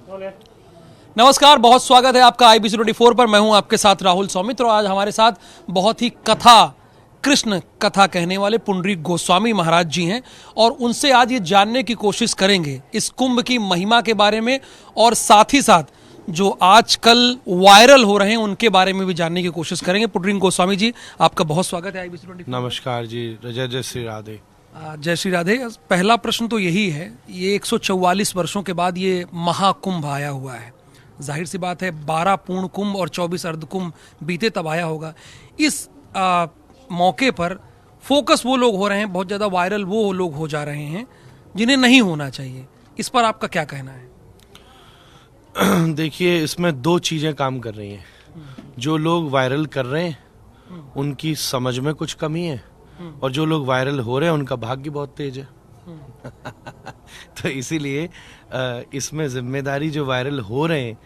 नमस्कार, बहुत स्वागत है आपका IBC 24 पर। मैं हूं आपके साथ राहुल सौमित्र और आज हमारे साथ बहुत ही कृष्ण कथा कहने वाले पुंडरीक गोस्वामी महाराज जी हैं और उनसे आज ये जानने की कोशिश करेंगे इस कुंभ की महिमा के बारे में और साथ ही साथ जो आजकल वायरल हो रहे हैं उनके बारे में भी जानने की कोशिश करेंगे। पुंडरीक गोस्वामी जी, आपका बहुत स्वागत है IBC 24। नमस्कार जी, जय श्री राधे। जय श्री राधे। पहला प्रश्न तो यही है, ये 144 वर्षों के बाद ये महाकुंभ आया हुआ है। जाहिर सी बात है 12 पूर्ण कुंभ और 24 अर्ध कुंभ बीते तब आया होगा। इस मौके पर फोकस वो लोग हो रहे हैं, बहुत ज़्यादा वायरल वो लोग हो जा रहे हैं जिन्हें नहीं होना चाहिए। इस पर आपका क्या कहना है? देखिए, इसमें दो चीज़ें काम कर रही हैं। जो लोग वायरल कर रहे हैं उनकी समझ में कुछ कमी है और जो लोग वायरल हो रहे हैं उनका भाग्य बहुत तेज है। तो इसीलिए इसमें जिम्मेदारी जो वायरल हो रहे हैं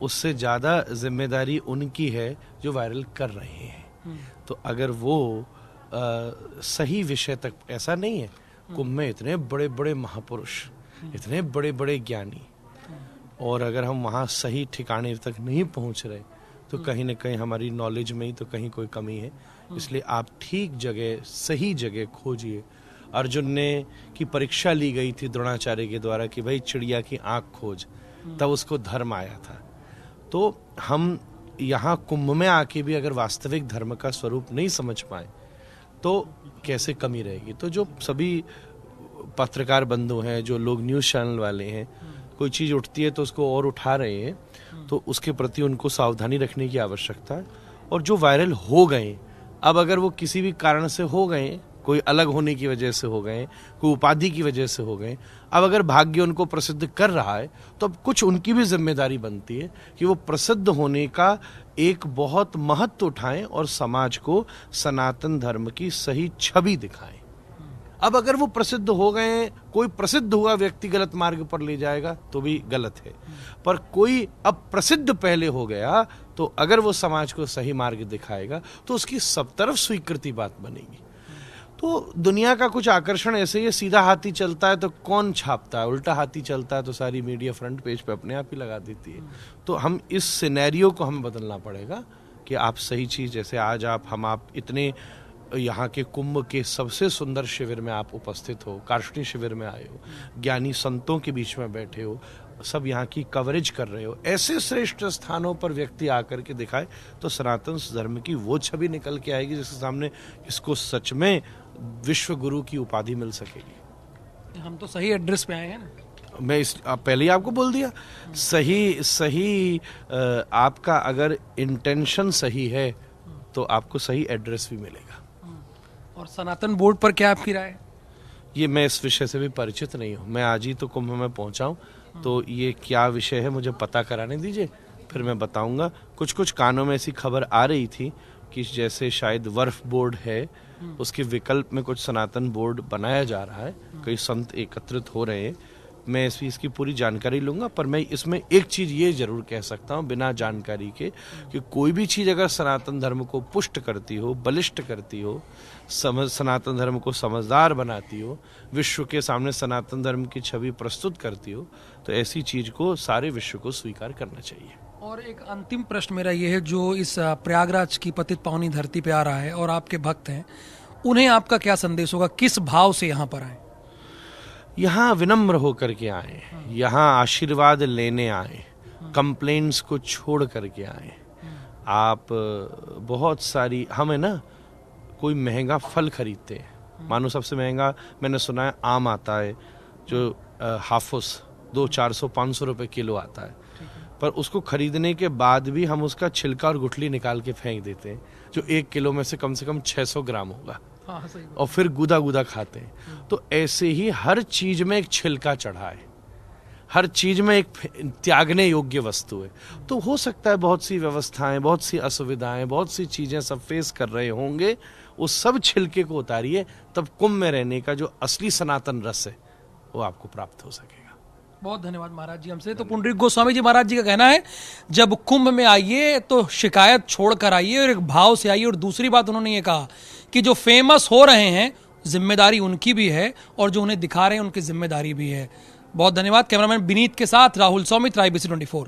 उससे ज़्यादा जिम्मेदारी उनकी है जो वायरल कर रहे हैं। तो अगर वो सही विषय तक, ऐसा नहीं है कुंभ में इतने बड़े बड़े महापुरुष, इतने बड़े बड़े ज्ञानी, और अगर हम वहाँ सही ठिकाने तक नहीं पहुँच रहे तो कहीं ना कहीं हमारी नॉलेज में ही तो कहीं कोई कमी है। इसलिए आप ठीक जगह, सही जगह खोजिए। अर्जुन ने की परीक्षा ली गई थी द्रोणाचार्य के द्वारा कि भाई चिड़िया की आंख खोज, तब उसको धर्म आया था। तो हम यहाँ कुंभ में आके भी अगर वास्तविक धर्म का स्वरूप नहीं समझ पाए तो कैसे कमी रहेगी। तो जो सभी पत्रकार बंधु हैं, जो लोग न्यूज़ चैनल वाले हैं, कोई चीज़ उठती है तो उसको और उठा रहे हैं, तो उसके प्रति उनको सावधानी रखने की आवश्यकता है। और जो वायरल हो गए, अब अगर वो किसी भी कारण से हो गए, कोई अलग होने की वजह से हो गए, कोई उपाधि की वजह से हो गए, अब अगर भाग्य उनको प्रसिद्ध कर रहा है तो अब कुछ उनकी भी जिम्मेदारी बनती है कि वो प्रसिद्ध होने का एक बहुत महत्व उठाएं और समाज को सनातन धर्म की सही छवि दिखाएं। अब अगर वो प्रसिद्ध हो गए, कोई प्रसिद्ध हुआ व्यक्ति गलत मार्ग पर ले जाएगा तो भी गलत है, पर कोई अब प्रसिद्ध पहले हो गया तो अगर वो समाज को सही मार्ग दिखाएगा तो उसकी सब तरफ स्वीकृति बात बनेगी। तो दुनिया का कुछ आकर्षण ऐसे ही, सीधा हाथी चलता है तो कौन छापता है, उल्टा हाथी चलता है तो सारी मीडिया फ्रंट पेज पे अपने आप ही लगा देती है। तो हम इस सिनेरियो को हमें बदलना पड़ेगा कि आप सही चीज़, जैसे आज आप इतने यहाँ के कुंभ के सबसे सुंदर शिविर में आप उपस्थित हो, कार्ष्णी शिविर में आए हो, ज्ञानी संतों के बीच में बैठे हो, सब यहाँ की कवरेज कर रहे हो, ऐसे श्रेष्ठ स्थानों पर व्यक्ति आकर के दिखाए तो सनातन धर्म की वो छवि निकल के आएगी जिसके सामने इसको सच में विश्व गुरु की उपाधि मिल सकेगी। हम तो सही एड्रेस पे आए हैं ना। मैं पहले ही आपको बोल दिया, सही आपका अगर इंटेंशन सही है तो आपको सही एड्रेस भी मिलेगा। और सनातन बोर्ड पर क्या आपकी राय? ये मैं इस विषय से भी परिचित नहीं हूँ, मैं आज ही तो कुंभ में पहुंचा हूँ, तो ये क्या विषय है मुझे पता कराने दीजिए, फिर मैं बताऊंगा। कुछ कानों में ऐसी खबर आ रही थी कि जैसे शायद वर्फ बोर्ड है, उसके विकल्प में कुछ सनातन बोर्ड बनाया जा रहा है, कई संत एकत्रित हो रहे हैं। मैं इसकी पूरी जानकारी लूंगा, पर मैं इसमें एक चीज़ ये जरूर कह सकता हूँ बिना जानकारी के कि कोई भी चीज़ अगर सनातन धर्म को पुष्ट करती हो, बलिष्ठ करती हो, सनातन धर्म को समझदार बनाती हो, विश्व के सामने सनातन धर्म की छवि प्रस्तुत करती हो, तो ऐसी चीज़ को सारे विश्व को स्वीकार करना चाहिए। और एक अंतिम प्रश्न मेरा ये है, जो इस प्रयागराज की पतित पावनी धरती पे आ रहा है और आपके भक्त हैं, उन्हें आपका क्या संदेश होगा? किस भाव से यहाँ पर आए? यहाँ विनम्र होकर के आए, यहाँ आशीर्वाद लेने आए, कंप्लेंट्स को छोड़ करके आए। आप बहुत सारी, हमें ना कोई महंगा फल खरीदते हैं, मानो सबसे महंगा मैंने सुना है आम आता है जो हाफुस 200-400-500 रुपए किलो आता है, पर उसको खरीदने के बाद भी हम उसका छिलका और गुठली निकाल के फेंक देते हैं, जो 1 किलो में से कम 600 ग्राम होगा। हाँ, सही बात। और फिर गुदा खाते हैं। तो ऐसे ही हर चीज में एक छिलका चढ़ा है, हर चीज में एक त्यागने योग्य वस्तु है। तो हो सकता है बहुत सी व्यवस्थाएं, बहुत सी असुविधाएं, बहुत सी चीजें सब फेस कर रहे होंगे, उस सब छिलके को उतारिए, तब कुंभ में रहने का जो असली सनातन रस है वो आपको प्राप्त हो सकेगा। बहुत धन्यवाद महाराज जी हमसे। तो पुंडरीक गोस्वामी जी महाराज जी का कहना है, जब कुंभ में आइए तो शिकायत छोड़कर आइए और एक भाव से आइए। और दूसरी बात उन्होंने ये कहा कि जो फेमस हो रहे हैं जिम्मेदारी उनकी भी है और जो उन्हें दिखा रहे हैं उनकी जिम्मेदारी भी है। बहुत धन्यवाद। कैमरामैन विनीत के साथ राहुल सौमित्र, IBC 24।